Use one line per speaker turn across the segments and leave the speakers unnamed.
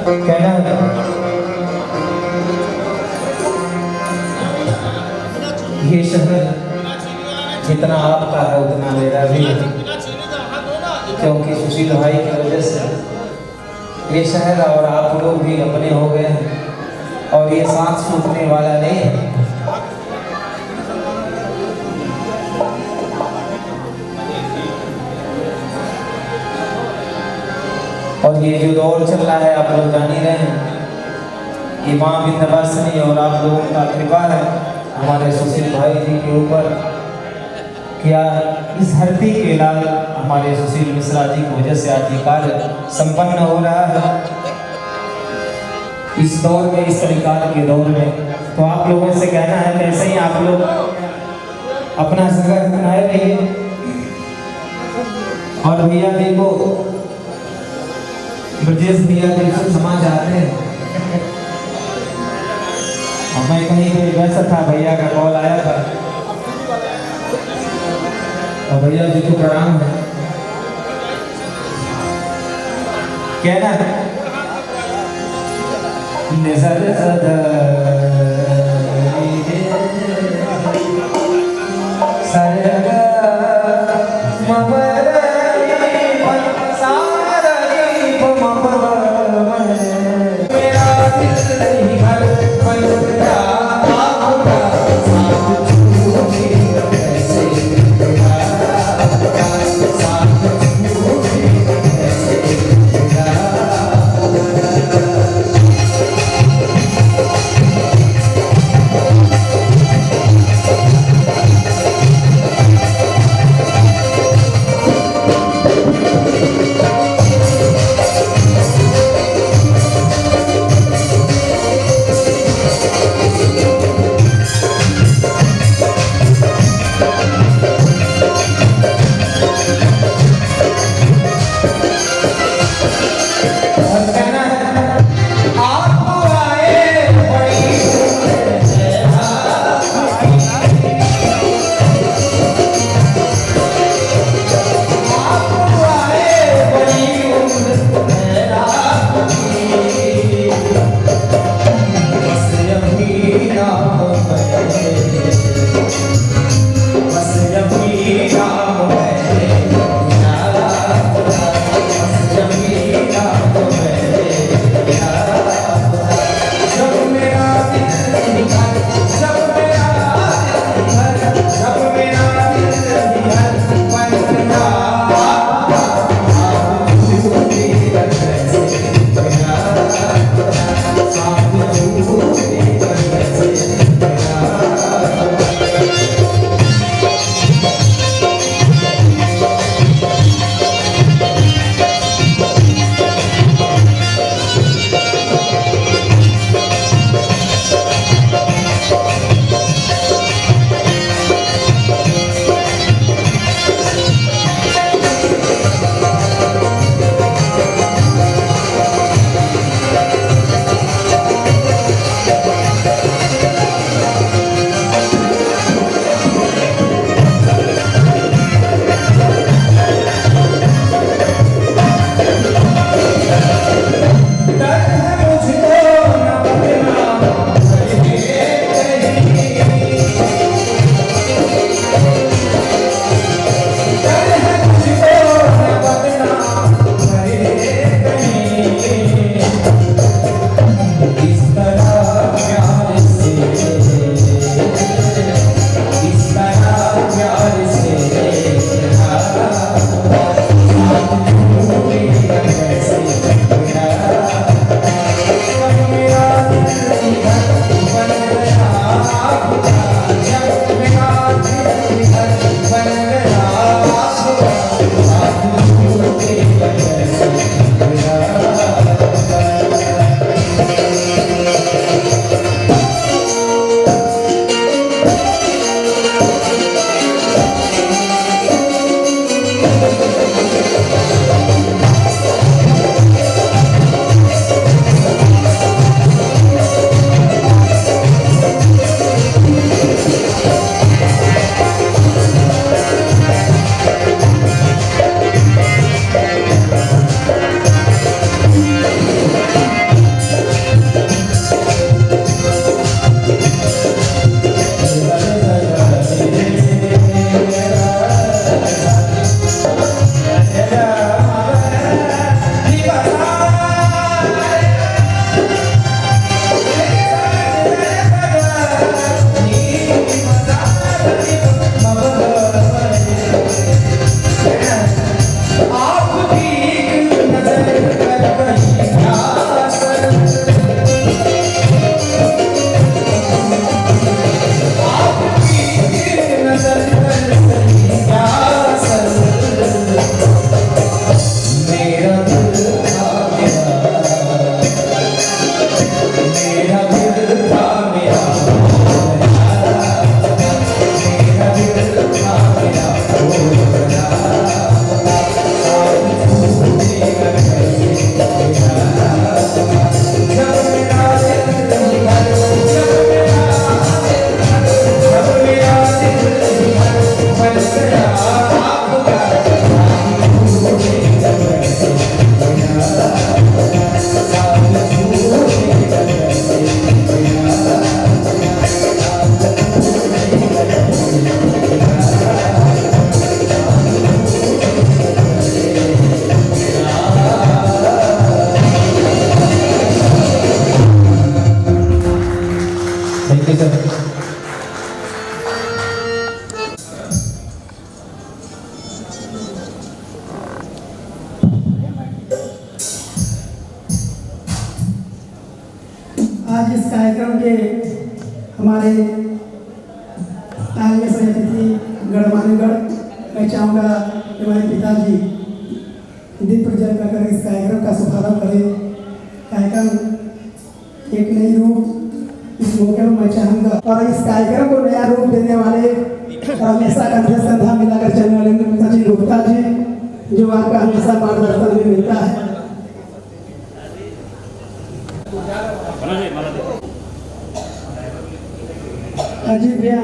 कहना ये शहर जितना आपका है उतना मेरा भी है, क्योंकि सुशील भाई की वजह से ये शहर और आप लोग भी अपने हो गए हैं और ये सांस फूटने वाला नहीं है। और ये जो दौर चल रहा है आप लोग जान ही रहे हैं, ये माँ विंध्यवासिनी और आप लोगों का कृपा है हमारे सुशील भाई जी के ऊपर। क्या इस धरती के लाल हमारे सुशील मिश्रा जी की वजह से आज ये कार्य संपन्न हो रहा है इस दौर में, इस सरकार के दौर में। तो आप लोगों से कहना है कि ऐसे ही आप लोग अपना संघर्ष बनाए रहिए। और भैया जी को ब्रजेश भैया दिल से क्षमा चाहते हैं। और मैं कहीं पे व्यस्त था, भैया का कॉल आया था और भैया जी को प्रणाम है। कहना थैंक यू सर।
आज इस कार्यक्रम के हमारे आगे से अतिथि गणमान्यगण, मैं चाहूँगा कि हमारे पिताजी दीप प्रज्वलन कर इस कार्यक्रम का शुभारंभ करें। कार्यक्रम एक नई रूप इस मौके में मैं चाहूँगा, और इस कार्यक्रम को नया रूप देने वाले और हमेशा कंधे से कंधा मिलाकर चलने वाले सचिन गुप्ता जी, जो आपका हमेशा मार्गदर्शन में मिलता है। अजीब भैया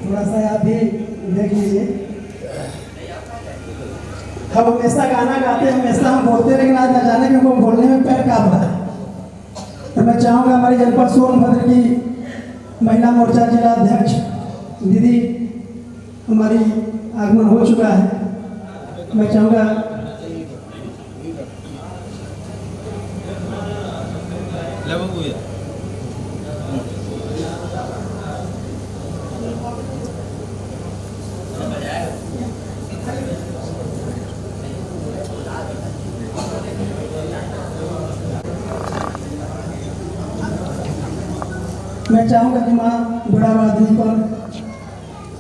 थोड़ा सा आप भी देख लीजिए। हम हमेशा गाना गाते हैं, हमेशा हम बोलते, लेकिन आज न जाने कि उनको बोलने में पैर काँप रहा है। तो मैं चाहूँगा हमारी जनपद सोनभद्र की महिला मोर्चा जिला अध्यक्ष दीदी, हमारी आगमन हो चुका है। मैं चाहूँगा मैं चाहूँगा कि माँ बुढ़ावादी पर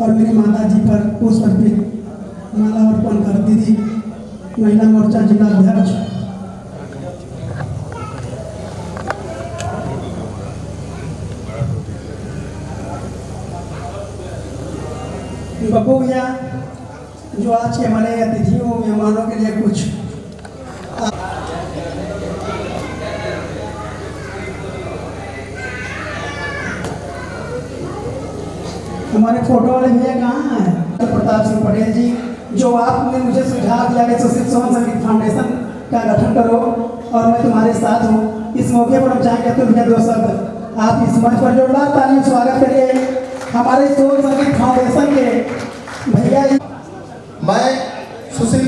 और मेरी माता जी पर पुष्प अर्पित माला अर्पण कर दीदी महिला मोर्चा जिला अध्यक्ष। बब्बू भैया जो आज के हमारे अतिथियों मेहमानों के लिए कुछ हमारे फोटो वाले भैया कहाँ हैं? प्रताप सिंह पटेल जी, जो आपने मुझे सुझाव दिया कि सुशील सोहन संगीत फाउंडेशन का गठन करो और मैं तुम्हारे साथ हूँ। इस मौके पर हम चाहेंगे तो भैया दो शब्द आप इस मंच पर जोरदार तालियों स्वागत करिए हमारे सोहन संगीत फाउंडेशन के भैया जी।
मैं सुशील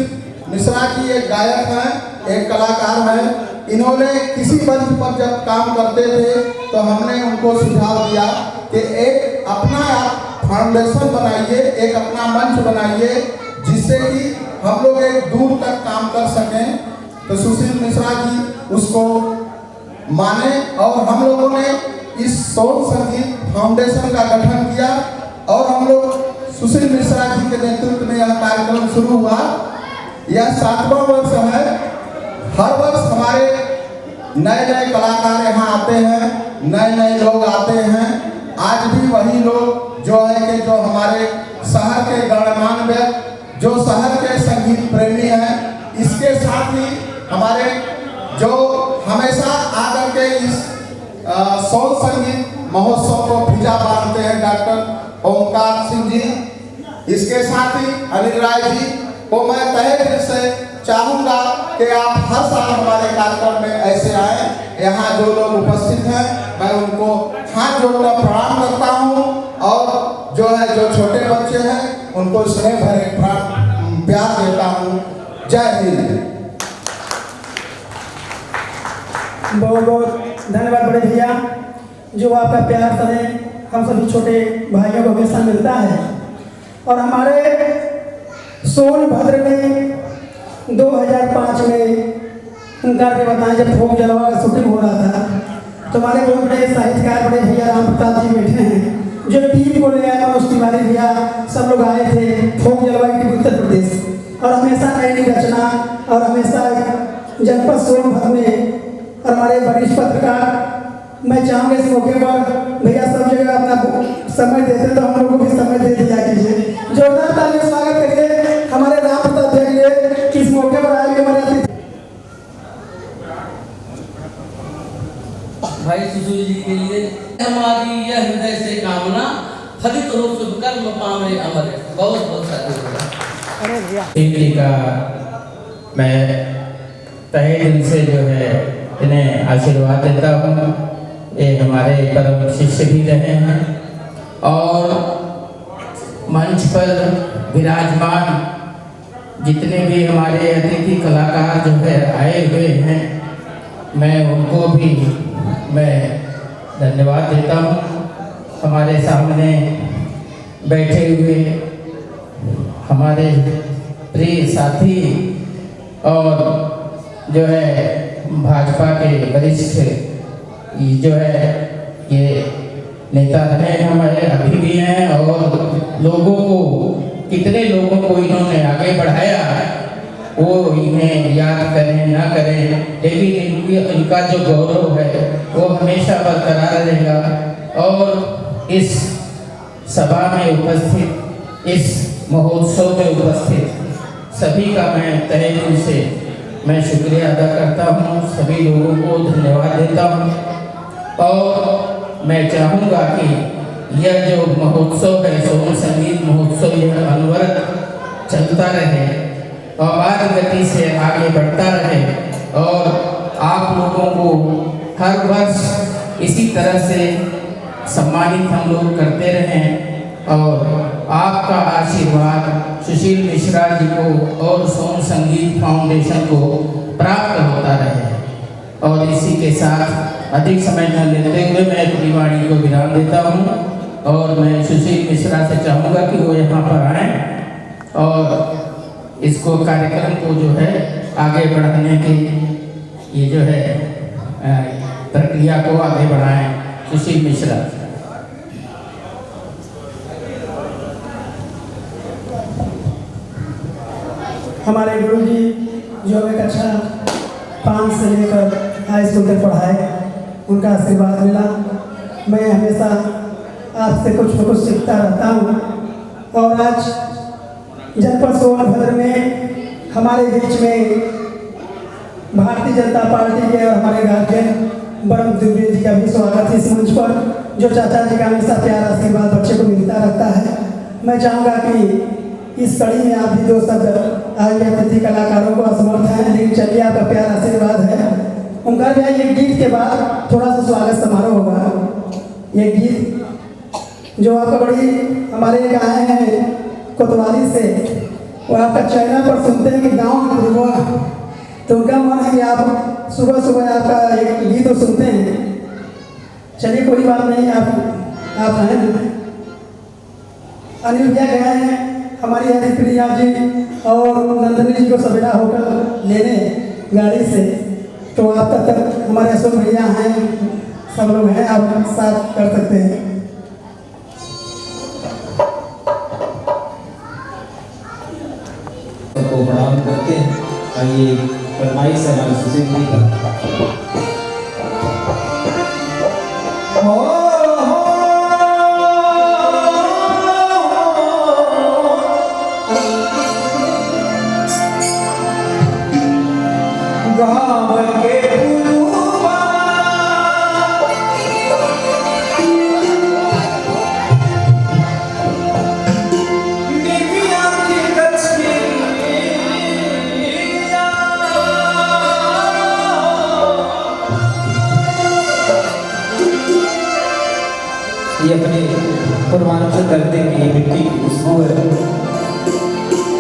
मिश्रा जी एक गायक हैं, एक कलाकार हैं। इन्होंने किसी मंच पर जब काम करते थे तो हमने उनको सुझाव दिया कि एक अपना आप फाउंडेशन बनाइए, एक अपना मंच बनाइए, जिससे कि हम लोग एक दूर तक काम कर सकें। तो सुशील मिश्रा जी उसको माने और हम लोगों ने इस सोहन संगीत फाउंडेशन का गठन किया और हम लोग सुशील मिश्रा जी के नेतृत्व में यह कार्यक्रम शुरू हुआ। यह 7वां वर्ष है। हर वर्ष हमारे नए नए कलाकार यहाँ आते हैं, नए नए लोग आते हैं। आज भी वही लोग जो है कि जो हमारे शहर के गणमान्य, जो शहर के संगीत प्रेमी हैं, इसके साथ ही हमारे जो हमेशा आकर के इस सोहन संगीत महोत्सव को फिजा बांधते हैं, डॉक्टर ओमकार सिंह जी, इसके साथ ही अनिल राय जी को मैं तहे दिल से चाहूँगा कि आप हर साल हमारे कार्यक्रम में ऐसे आए। यहाँ जो लोग उपस्थित हैं मैं उनको हाथ जोड़कर प्रणाम करता हूँ और जो है जो छोटे बच्चे हैं उनको स्नेह भरे प्यार देता हूँ। जय हिंद।
बहुत बहुत धन्यवाद बड़े भैया, जो आपका प्यार सदैव हम सभी छोटे भाइयों को हमेशा मिलता है। और हमारे सोनभद्र में 2005 में उनका भी बताएं, जब फोक जलवा का शूटिंग हो रहा था तो हमारे बहुत बड़े साहित्यकार बड़े भैया राम प्रताप जी बैठे हैं, जो टीम को ले आए, मनोज तिवारी भैया सब लोग आए थे फोक जलवा की उत्तर प्रदेश। और हमेशा नई नई रचना और हमेशा जनपद सोनभद्र में और हमारे वरिष्ठ पत्रकार, मैं चाहूँगा इस मौके पर भैया सब जगह अपना समय देते तो हम लोग को भी समय दे दिया कीजिए। जोरदार ताली स्वागत करिए हमारे राम प्रताप जी के लिए इस मौके पर आए हमारे अतिथि
भाई सुशील जी के लिए हमारी यह हृदय से कामना फलित हो शुभ कर्म पावे अमर। बहुत बहुत धन्यवाद।
जी का मैं तहे दिल से जो है इन्हें आशीर्वाद देता हूँ। ये हमारे परम शिष्य भी रहे हैं और
मंच पर विराजमान जितने भी हमारे अतिथि कलाकार जो है आए हुए हैं, मैं उनको भी मैं धन्यवाद देता हूँ। हमारे सामने बैठे हुए हमारे प्रिय साथी और जो है भाजपा के वरिष्ठ जो है ये नेता रहे हमारे, अभी भी हैं, और लोगों को कितने लोगों को इन्होंने आगे बढ़ाया, वो इन्हें याद करें ना करें, लेकिन इनका जो गौरव है वो हमेशा बरकरार रहेगा। और इस सभा में उपस्थित, इस महोत्सव में उपस्थित सभी का मैं तहे दिल से मैं शुक्रिया अदा करता हूँ, सभी लोगों को धन्यवाद देता हूँ। और मैं चाहूँगा कि यह जो महोत्सव है, सोन संगीत महोत्सव, यह अनवरत चलता रहे और आगे गति से आगे बढ़ता रहे, और आप लोगों को हर वर्ष इसी तरह से सम्मानित हम लोग करते रहें, और आपका आशीर्वाद सुशील मिश्रा जी को और सोन संगीत फाउंडेशन को प्राप्त होता रहे। और इसी के साथ अधिक समय न लेते हुए मैं अपनी वाणी को विराम देता हूँ, और मैं सुशील मिश्रा से चाहूँगा कि वो यहाँ पर आएँ और इसको कार्यक्रम को जो है आगे बढ़ाने की ये जो है प्रक्रिया को आगे बढ़ाएं। सुशील मिश्रा।
हमारे गुरुजी जो हमें कक्षा 5 से लेकर हाई स्कूल तक पढ़ाए, उनका आशीर्वाद मिला। मैं हमेशा आपसे कुछ न कुछ सीखता रहता हूँ। और आज जनपद सोनभद्र में हमारे बीच में भारतीय जनता पार्टी के और हमारे गार्जियन बरम दुबे जी का भी स्वागत है इस मंच पर, जो चाचा जी का हमेशा प्यार आशीर्वाद बच्चे को मिलता रहता है। मैं चाहूँगा कि इस कड़ी में आप भी दो शब्द आज अतिथि कलाकारों को असमर्थ हैं, लेकिन चलिए आपका प्यार आशीर्वाद है। उनका भी ये गीत के बाद थोड़ा सा स्वागत समारोह होगा। ये गीत जो आपका बड़ी हमारे गाए हैं कोतवाली से, वो आपका चैनल पर सुनते हैं कि गाँव में गुरुआ, तो उनका मन है कि आप सुबह सुबह आपका एक गीत सुनते हैं। चलिए कोई बात नहीं, आप हैं। अनिल भैया गए हैं हमारी हरिप्रिया जी और नंदनी जी को सवेरा होकर लेने गाड़ी से, तो आप तब तक हमारे अशोक भैया हैं, सब लोग हैं, आप साथ कर सकते हैं।
को प्रणाम करते हैं। आइए फरमाइश है हमारे सुशील जी का। ये अपने कुर्बानों से करते हैं, ये मिट्टी की खुशबू है।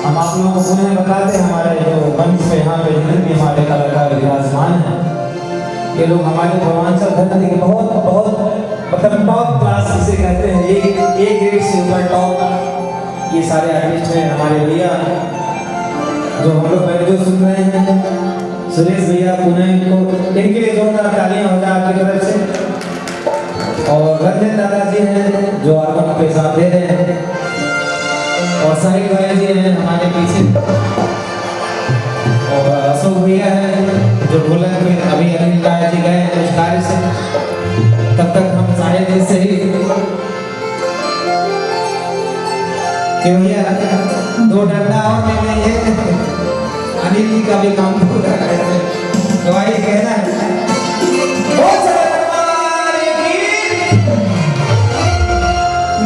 हम आप लोगों को सुने बताते हैं, हमारे जो मंच पे यहाँ पे जितने भी हमारे कलाकार विराजमान हैं, ये लोग हमारे पूर्वांचल धरती के बहुत बहुत मतलब टॉप क्लास जिसे कहते हैं, एक ग्रेड से ऊपर टॉप ये सारे आर्टिस्ट हैं। हमारे भैया जो हम लोग पहले जो सुन रहे हैं, सुरेश भैया पुणे, इनके लिए जोरदार तालियां हो जाए आपकी तरफ से। और रंजन दादाजी हैं जो आर्गन पे साथ दे रहे हैं, और साहिल भाई जी हैं हमारे पीछे, और अशोक भैया हैं जो ढोलक में अभी अनिल राय जी गए हैं उस कार्य से। तब तक हम साहिल जी से ही कि भैया 2 डंडा और ले लेंगे, अनिल जी का भी काम पूरा करेंगे। तो आइए कहना है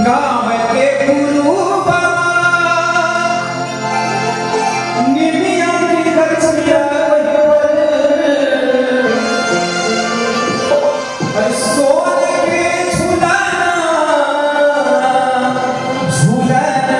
गाँव के पुरुबा निमिया की गछिया सोन के झूलना झूलना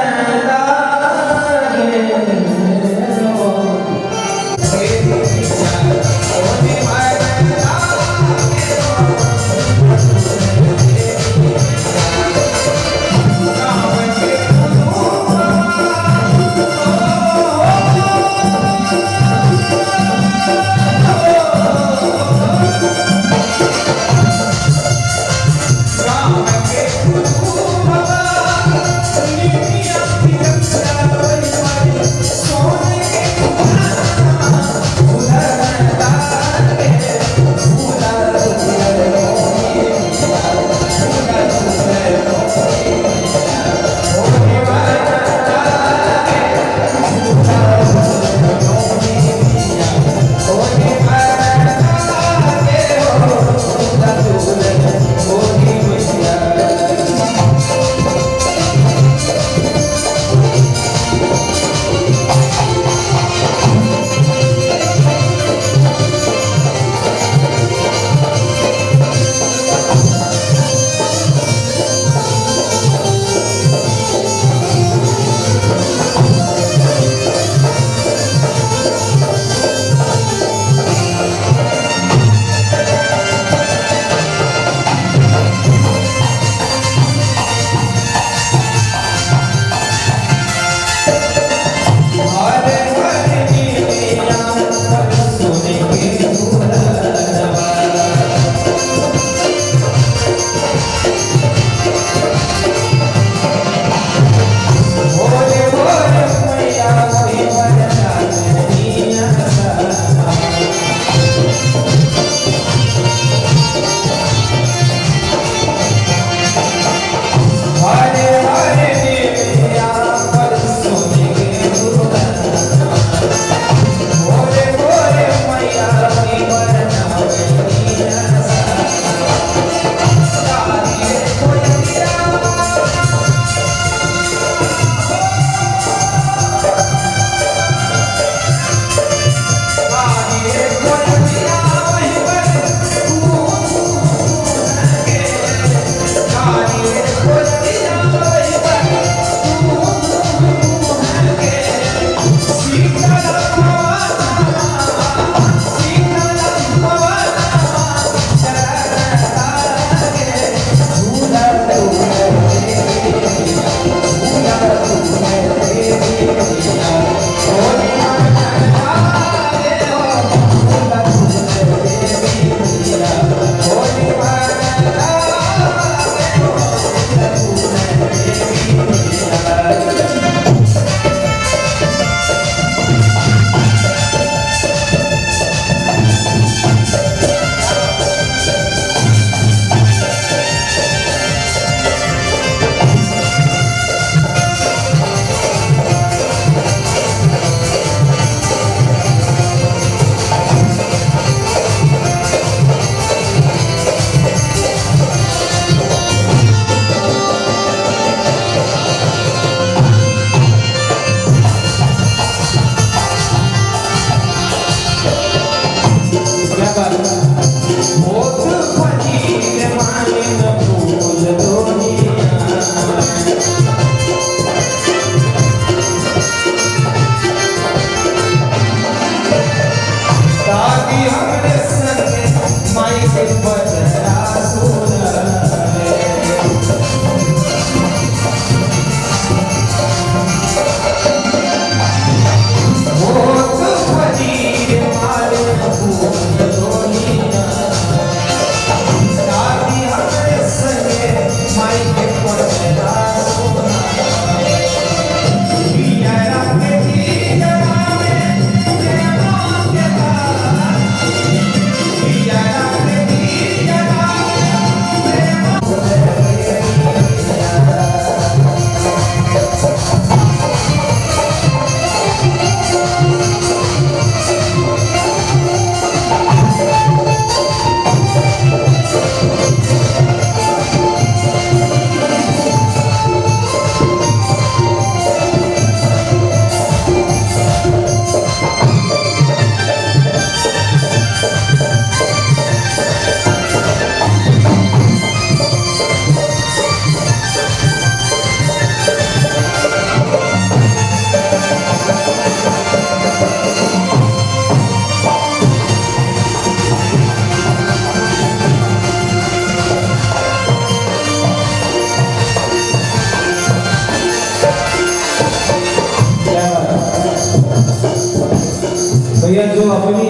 भैया जो अपनी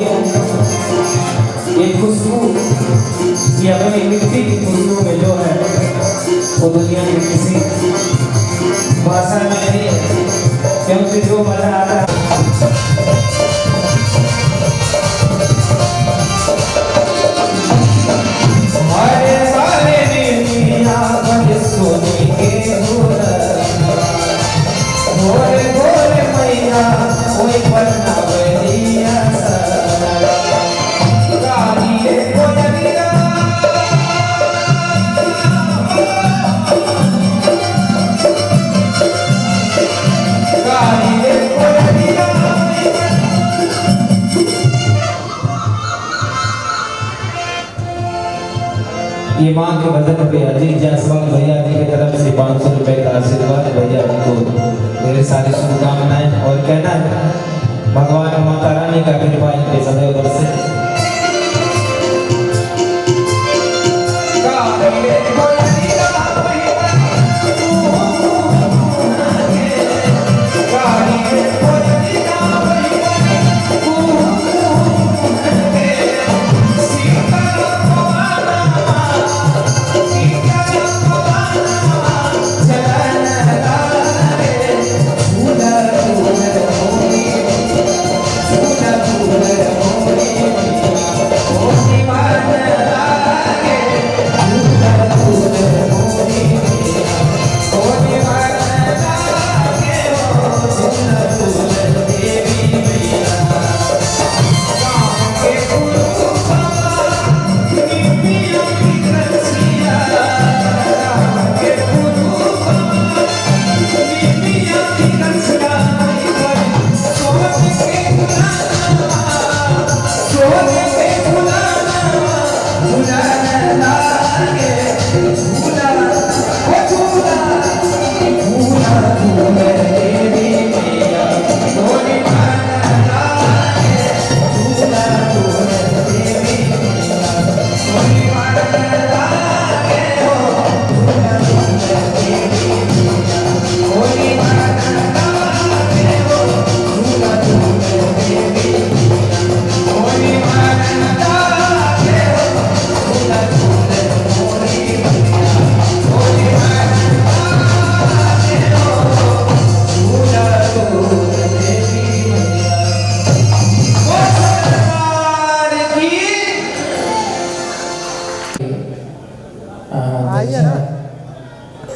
ये खुशबू, ये अपनी मिट्टी की खुशबू में जो है वो दुनिया में किसी भाषा में नहीं है, क्योंकि जो मजा आता है हमारे सारे दुनिया भर सोने के भोरे भोरे मैया कोई पन्ना बनिया गाड़ी कोयलिया गाड़ी कोयलिया ये माँ के भजन पे अजीत जायसवाल भैया जी की तरफ से 500 रुपए का आशीर्वाद भैया जी को मेरे सारी शुभकामनाएं और कहना है भगवान माता रानी का कृपा इन पे सदैव बरसे।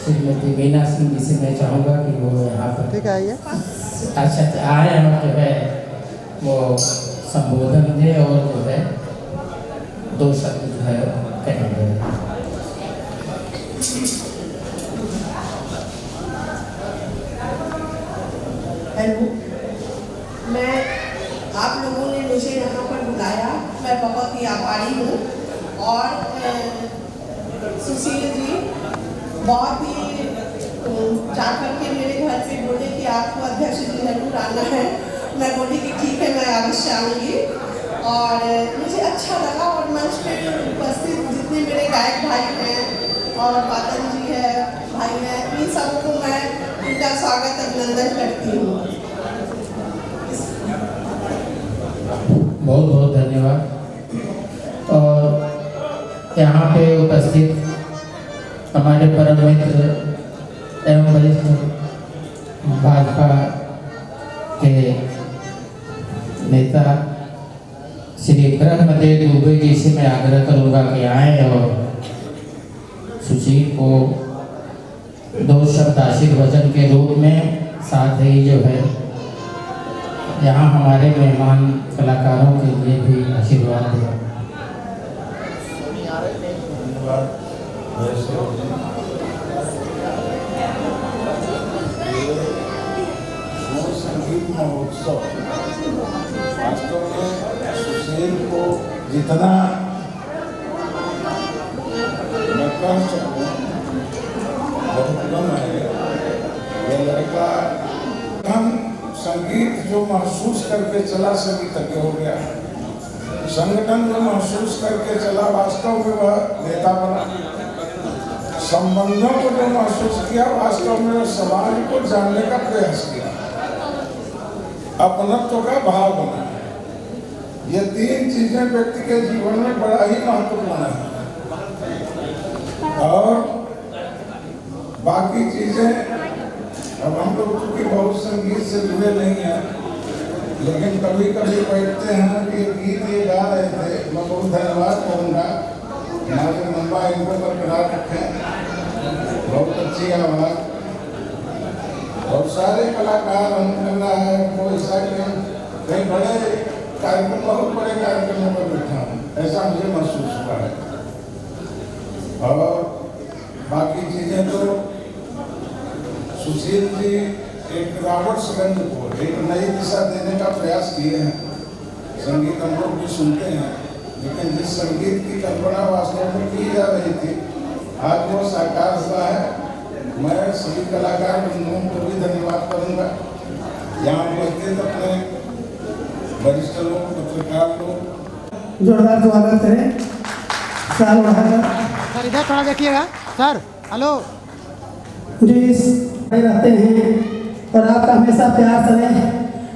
श्रीमती मीना सिंह जी से मैं चाहूँगा कि वो यहाँ पर
ठीक है आइए।
अच्छा आए और जो है वो संबोधन दे और जो है 2 शब्द जो है कहेंगे।
हेलो, मैं आप लोगों ने मुझे यहाँ पर बुलाया, मैं बहुत ही आभारी हूँ। और सुशील जी बहुत ही जाकर के मेरे घर पे बोले कि आपको अध्यक्ष जी जरूर आना है। मैं बोली कि ठीक है, मैं अवश्य आऊँगी। और मुझे अच्छा लगा और मंच पे उपस्थित जितने मेरे गायक भाई हैं और बादल जी है, भाई हैं, इन सबको मैं उनका स्वागत अभिनंदन करती हूँ।
बहुत बहुत धन्यवाद। और यहाँ पे उपस्थित हमारे परम मित्र एवं वरिष्ठ भाजपा के नेता श्री ब्रह्मदेव दुबे जी से मैं आग्रह करूँगा कि आए और सुशील को 2 शब्द आशीर्वचन के रूप में, साथ ही जो है यहाँ हमारे मेहमान कलाकारों के लिए भी आशीर्वाद दें।
संगीत महोत्सव वास्तव में सुशील को जितना मैं कह सकूँ बहुत कम है। ये लड़का हम संगीत जो महसूस करके चला संगीतज्ञ हो गया, संगठन जो महसूस करके चला वास्तव में वह नेता बना, संबंधों को जो महसूस किया वास्तव में समाज को जानने का प्रयास किया, अपनत्व का भाव बना। ये तीन चीजें व्यक्ति के जीवन में बड़ा ही महत्वपूर्ण है। और बाकी चीजें अब हम लोग चूंकि बहुत संगीत से जुड़े नहीं हैं, लेकिन कभी कभी बैठते हैं कि गीत ये गा रहे थे, मैं बहुत धन्यवाद करूँगा हमारे लंबा इनको बरकरार रखें, बहुत अच्छी आवाज़। और सारे कलाकार हम लग रहा है वो ऐसा कि कई बड़े कार्यक्रम, बहुत बड़े कार्यक्रमों में बैठा हूँ, ऐसा मुझे महसूस हुआ है। और बाकी चीज़ें तो सुशील जी एक रॉबर्ट्सगंज को एक नई दिशा देने का प्रयास किए हैं। संगीत हम लोग भी सुनते हैं, लेकिन जिस संगीत की कल्पना वास्तव में की जा रही थी, आज वो साकार हुआ है। मैं सभी कलाकार बंधुओं को भी धन्यवाद करूँगा, यहाँ उपस्थित अपने वरिष्ठ लोग, पत्रकार लोग।
जोरदार स्वागत करें। साल बढ़ाकर
सर इधर थोड़ा देखिएगा सर। हेलो
जो इस रहते हैं और आपका हमेशा प्यार स्नेह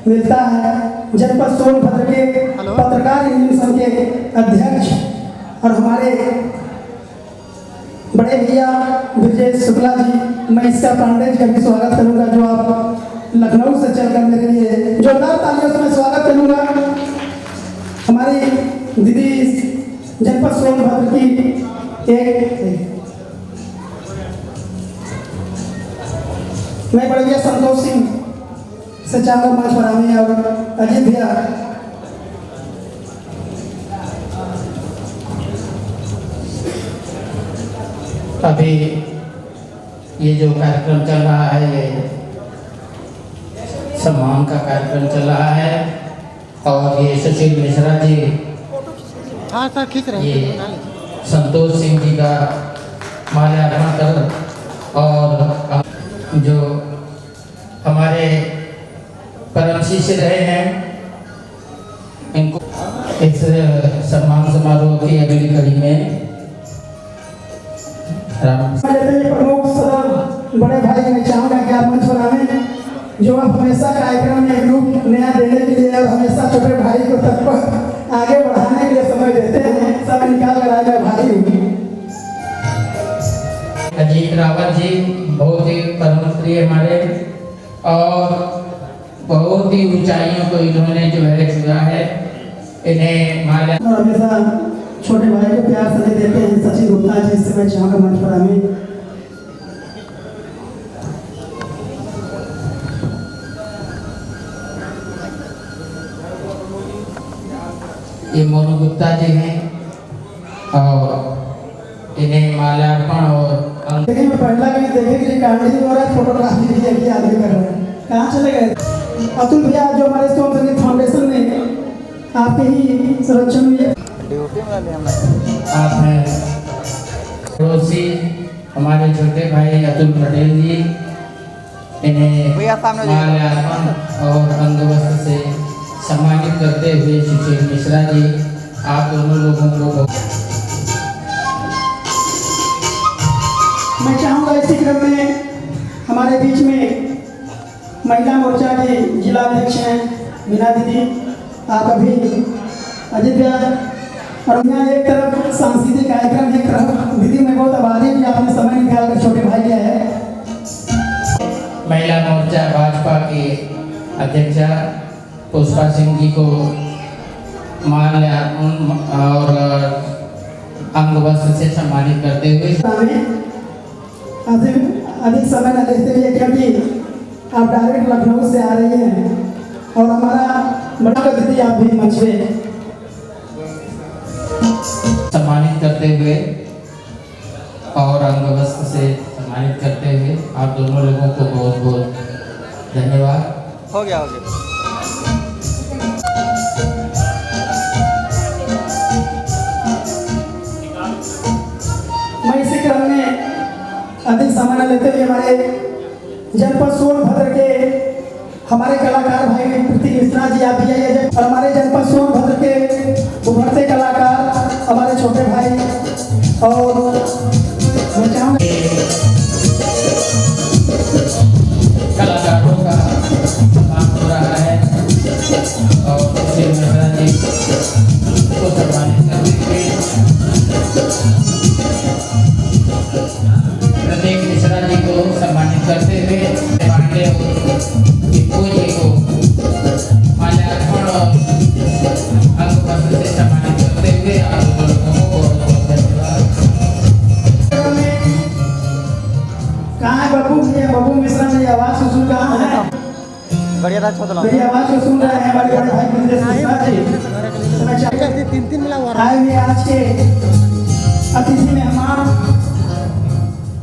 मिलता है। जनपद सोनभद्र के पत्रकार यूनियन संघ के अध्यक्ष और हमारे बड़े भैया ब्रजेश शुक्ला जी, मैं इसका पांडे जी का भी स्वागत करूंगा, जो आप लखनऊ से चलकर मेरे लिए जोरदार तालियों से मैं स्वागत करूंगा। हमारी दीदी जनपद सोनभद्र की एक मैं बड़े भैया संतोष सिंह से चाहूँगा मंच पर आने, और अजीत भैया
अभी ये जो कार्यक्रम चल रहा है, ये सम्मान का कार्यक्रम चल रहा है, और ये सुशील मिश्रा जी,
हाँ सर खींच रहे
ये
हैं।
संतोष सिंह जी का माल्यार्पण कर, और जो हमारे परम शिष्य रहे हैं, इनको इस सम्मान समारोह की अगली कड़ी में
प्रमुख सदर बड़े भाई, मैं चाहूँगा कि आप मंच पर आए, जो आप हमेशा कार्यक्रम में एक रूप नया देने के लिए और हमेशा छोटे भाई को तक पर आगे बढ़ाने के लिए समय देते हैं। सब निकाल कर आएगा भाई।
अजीत रावत जी बहुत ही परम प्रिय हमारे, और बहुत ही ऊंचाइयों को इन्होंने जो है छुआ है, इन्हें माल्या
और हमेशा छोटे भाई को प्यार से देते हैं सचिन गुप्ता जी, इससे मैं चाहूँगा मंच पर आए।
ये मोनू गुप्ता जी हैं, और इन्हें माल्यार्पण और
लेकिन मैं पहला कहीं देखे कि कांडी जी और फोटोग्राफी भी देखिए आदमी कर रहे हैं, कहाँ चले गए? अतुल भैया जो हमारे सोन संगीत फाउंडेशन में आपके ही संरक्षण में
आप हैं पड़ोसी हमारे छोटे भाई अतुल पटेल जी, इन्हें माल्यार्पण और अंगवस्त्र से सम्मानित करते हुए सुशील मिश्रा जी, आप दोनों लोगों को
मैं चाहूँगा इसी क्रम में हमारे बीच में महिला मोर्चा के जिला अध्यक्ष हैं मीना दीदी, आप अभी अजित भैया, और यहाँ एक तरफ सांस्कृतिक कार्यक्रम, एक तरफ दीदी, मैं बहुत आभारी भी आपने समय निकाल कर छोटे भाई लिया है।
महिला मोर्चा भाजपा की अध्यक्षा पुष्पा सिंह जी को माल्यार्पण और अंगवस्त्र से सम्मानित करते हुए
अधिक समय न लेते हुए, क्योंकि आप डायरेक्ट लखनऊ से आ रही हैं और हमारा बड़ा दीदी आप भी मंच पे
सम्मानित करते हुए और अंगवस्त्र से सम्मानित करते हुए आप दोनों लोगों को बहुत बहुत धन्यवाद।
हो गया
मैं इसी क्रम में अधिक समय न लेते हुए हमारे जनपद सोनभद्र के हमारे कलाकार भाई प्रतीक मिश्रा जी आप भी आइए, और हमारे जनपद सोनभद्र के उभरते कलाकार हमारे छोटे भाई, और मैं चाहूँगा
कलाकारों का काम हो रहा है, और सुशील मिश्रा जी कि पूज्य को माल्यार्पण अंग वस्त्र से सम्मानित करते हुए आप लोगों को बहुत धन्यवाद।
कहाँ है बब्बू? ये बब्बू मिश्रा मेरी आवाज़ को सुन कहाँ है?
बढ़िया रात छोड़
मेरी आवाज़ को सुन रहे हैं हमारे बड़े भाई मिश्रा जी। मैं चाहता
तीन तीन मिला हुआ
आए हुए आज के अतिथि मेहमान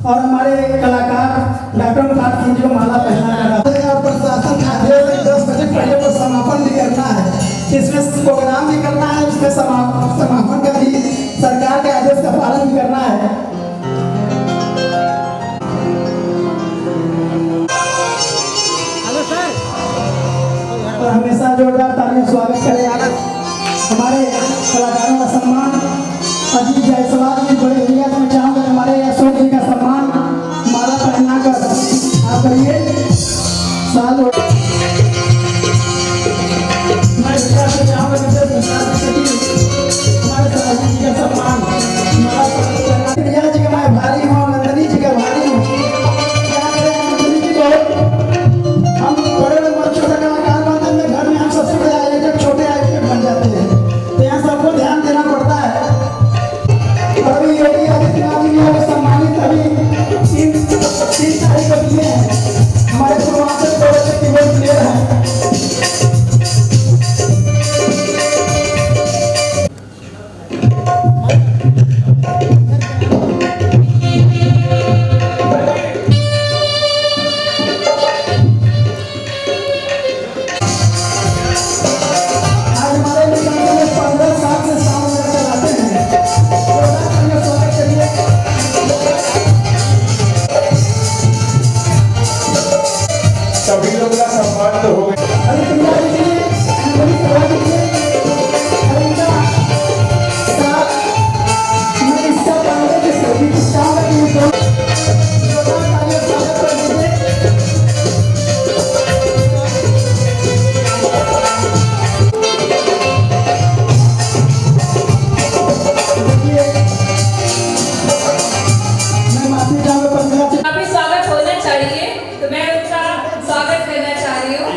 और हमारे कलाकार डॉक्टर मुखार सिंह जी को माला पहनाना और प्रशासन का आदेश है 10 बजे पहले को समापन भी करना है, इसमें प्रोग्राम भी करना है, उसमें समापन का भी सरकार के आदेश का पालन भी करना है।
Hello sir.
और हमेशा जोरदार तालियों स्वागत करें हमारे कलाकारों का सम्मान अजीत जायसवाल जी बड़े भैया को मैं चाहूँगा हमारे अशोक जी का सम्मान माला पहना कर आप करिए साल हो मैं भैया से चाहूँगा हमारे अजीत जी का सम्मान माला पहना भैया जी का मैं भारी हूँ नंदनी जी का भारी हूँ क्या करें नंदनी जी को हम बड़े छोटे कलाकार बनते हैं घर में हम सबसे बड़े आयोजक छोटे आयोजक बन जाते हैं तो यहाँ सबको ध्यान देना पड़ता है। अभी योगी आदित्यनाथ जी ने सम्मानित अभी 3 तारीख को दिए हैं हमारे पूर्वांचल के कीबोर्ड प्लेयर हैं।
सभी लोग का सम्मान तो हो गया।
काफी स्वागत होना चाहिए तो मैं उनका स्वागत करना चाह रही हूँ।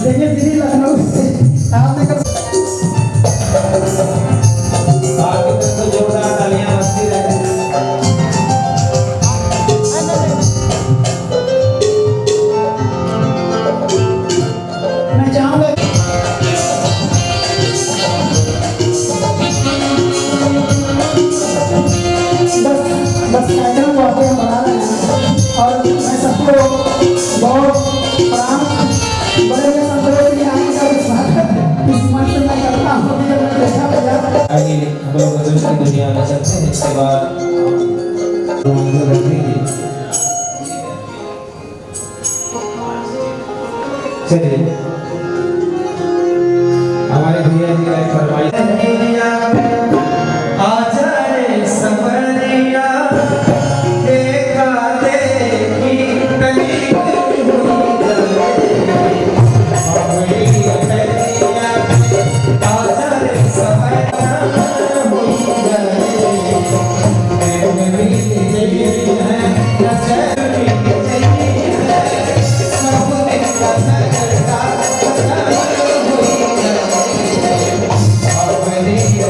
देखिए दिल्ली लखनऊ से आपने कब
आगे तक तो जोरदार तालियां बजती रहे।
मैं चाहूँगा बस कार्यक्रम को आगे हम बढ़ा रहे हैं और मैं सबको बहुत प्रणाम बड़े संतों के लिए आने का विश्वास इस मंच में मैं करता हूँ कि मैं देखा बजा
आगे हम लोग गजल की दुनिया में चलते हैं। इसके बाद चलिए हमारे भैया जी का एक फरमाइश आजा रे सफरिया देखा देखी तनी आजा रे सफरिया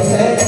Say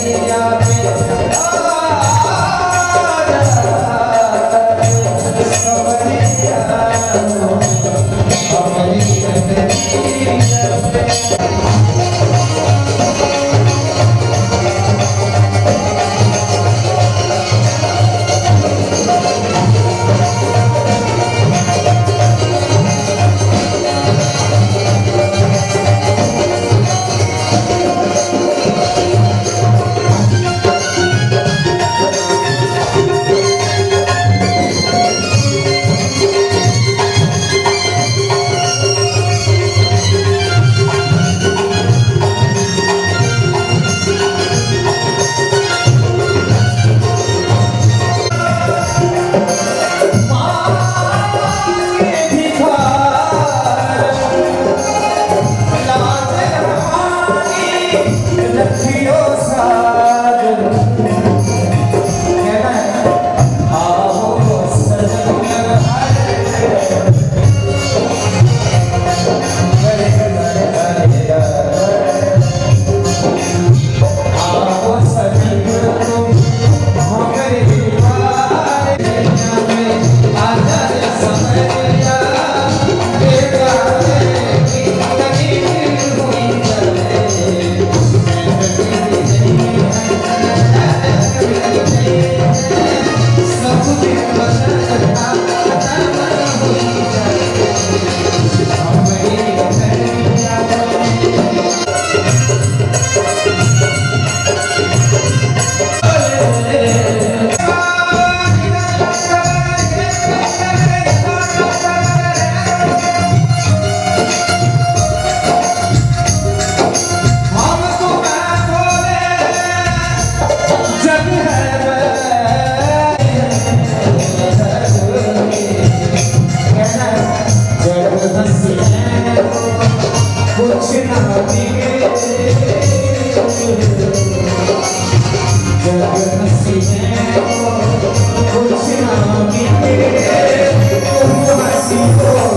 कुछ ना बिगड़े जब हंसी है कुछ ना बिगड़े हंसी को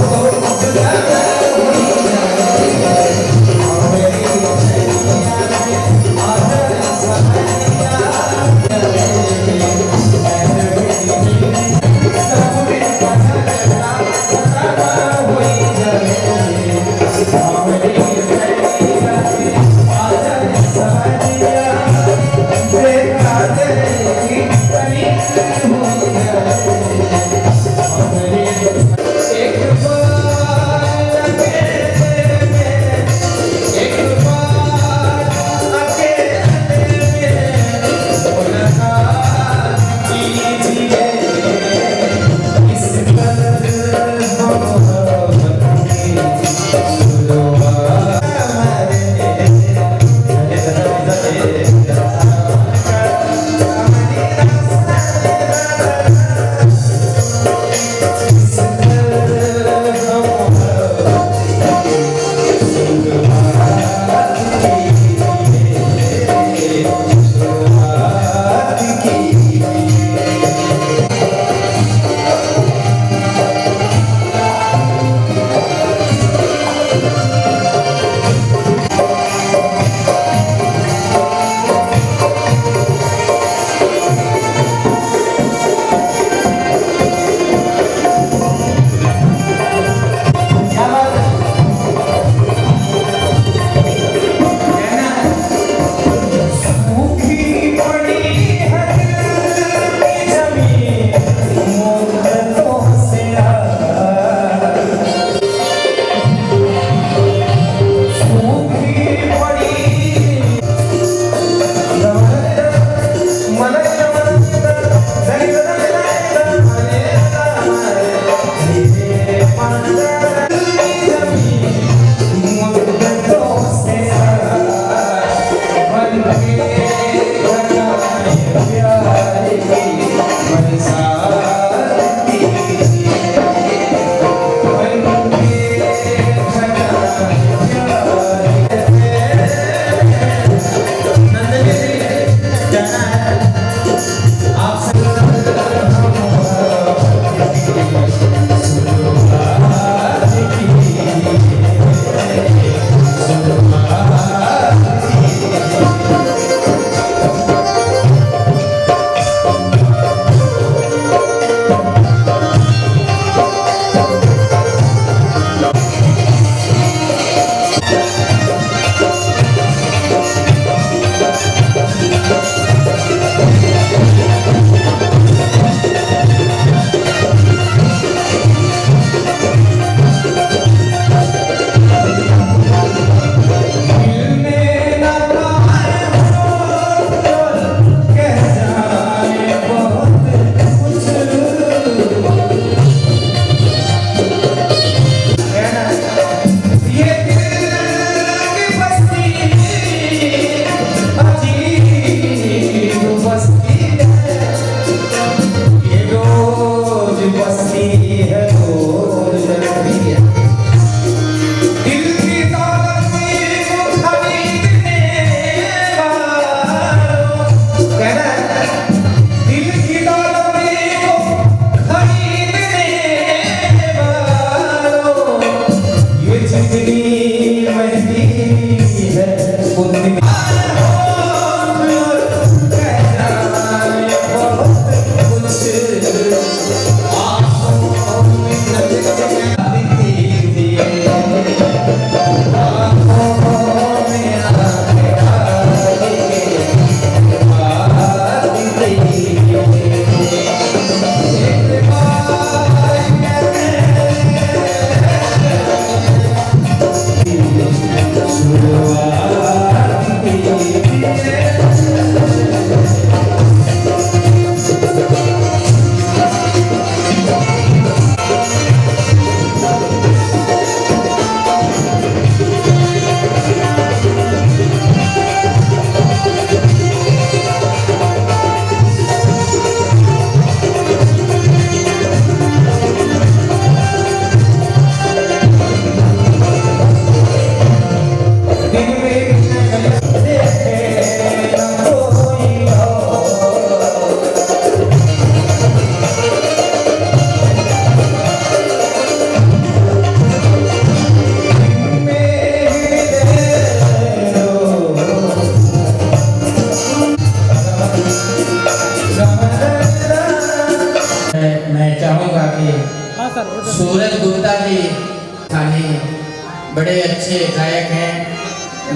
बड़े अच्छे गायक हैं।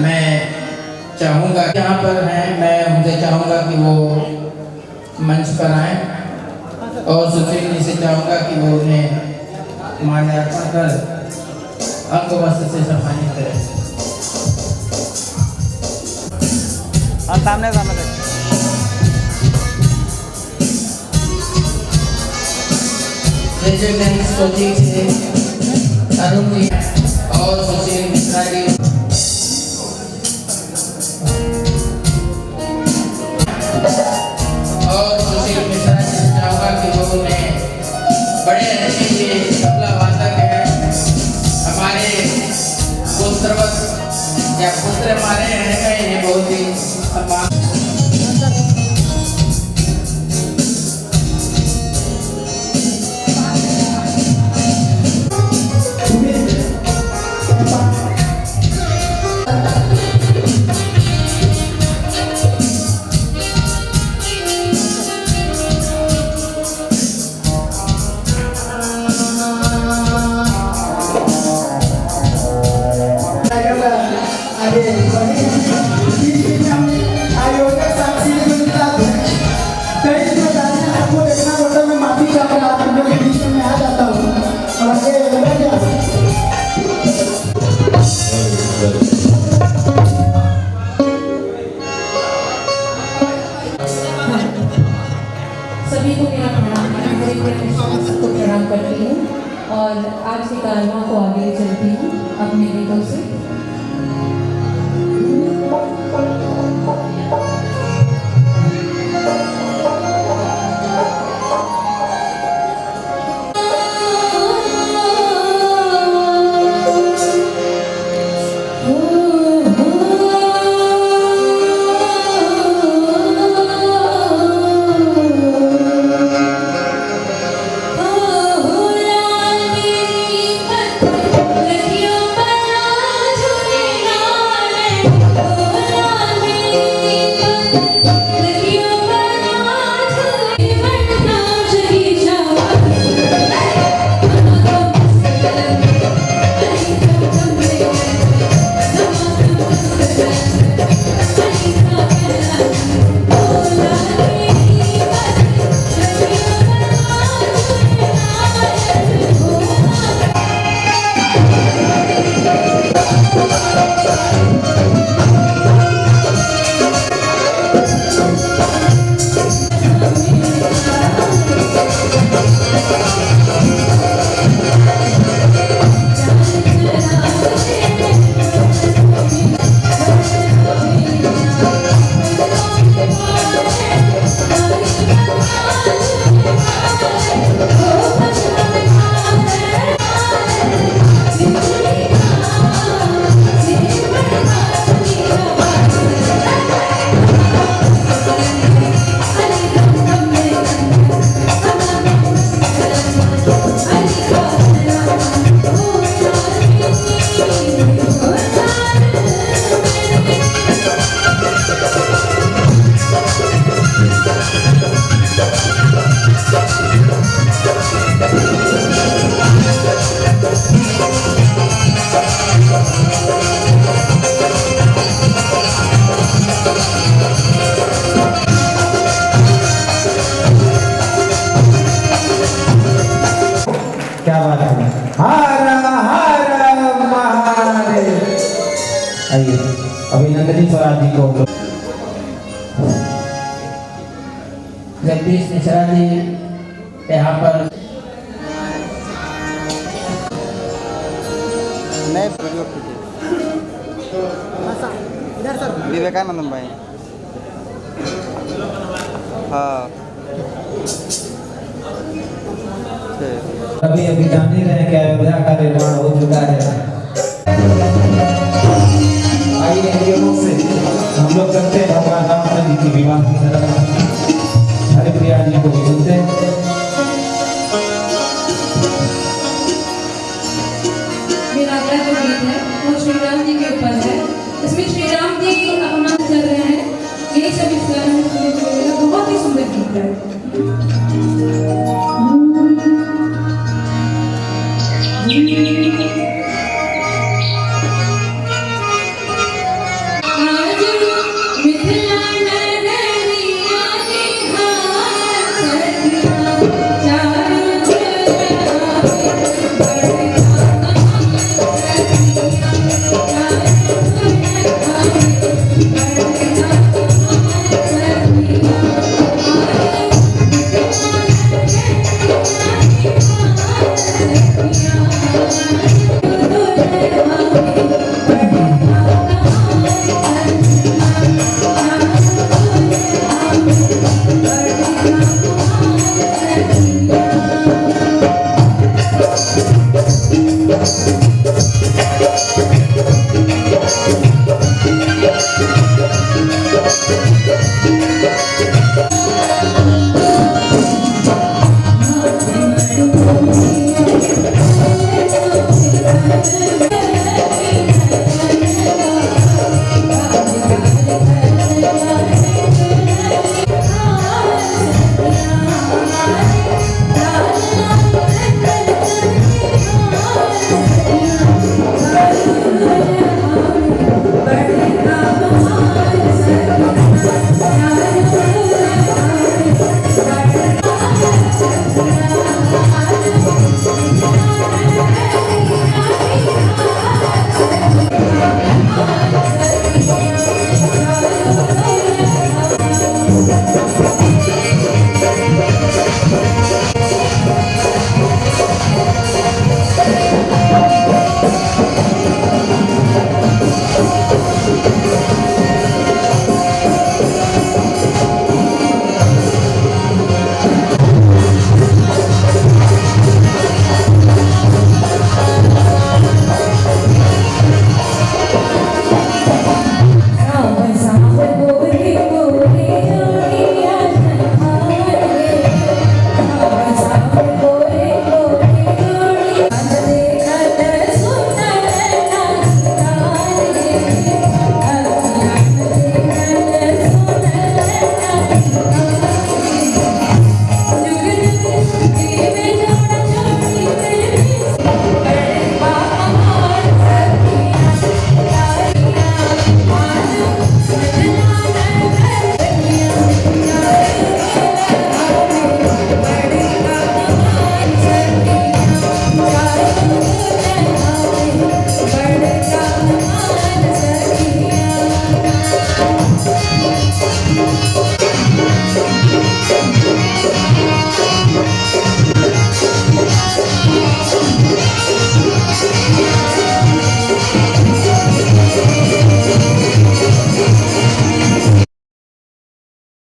मैं चाहूँगा यहाँ पर हैं, मैं उनसे चाहूँगा कि वो मंच पर आएँ और सुशील जी से चाहूँगा कि वो उन्हें माल्यार्पण कर अंग वस्त्र से सम्मानित करें।
और सामने सामने
अरुण जी और सुशील मिश्रा जी से चाहूँगा कि वो उन्हें बड़े अच्छे ये तबला वादक हैं, हमारे पुत्रवत या पुत्र हमारे रहने का इन्हें बहुत ही सम्मान।
सभी को मेरा प्रणाम, सबको प्रणाम करती हूँ और आज के कार्यक्रम को आगे ले चलती हूँ अपने गीतों से।
क्या बात है, हर हर महादेव। आइए अभिनंदनी स्वराज जी को।
जगदीश मिश्रा जी यहाँ पर
नहीं विवेकानंद भाई। हाँ
अभी अभी जान ही रहे हैं कि अयोध्या का निर्माण हो चुका है। आइए से हम लोग करते हैं भगवान राम जी की विवाह की तरह हरिप्रिया जी को भी सुनते हैं।
मेरा अगला जो गीत है वो श्री राम जी के ऊपर है। इसमें श्री राम जी अपना कर रहे हैं, यही सब इस गाने में सुनने को मिलेगा। बहुत ही सुंदर गीत है। है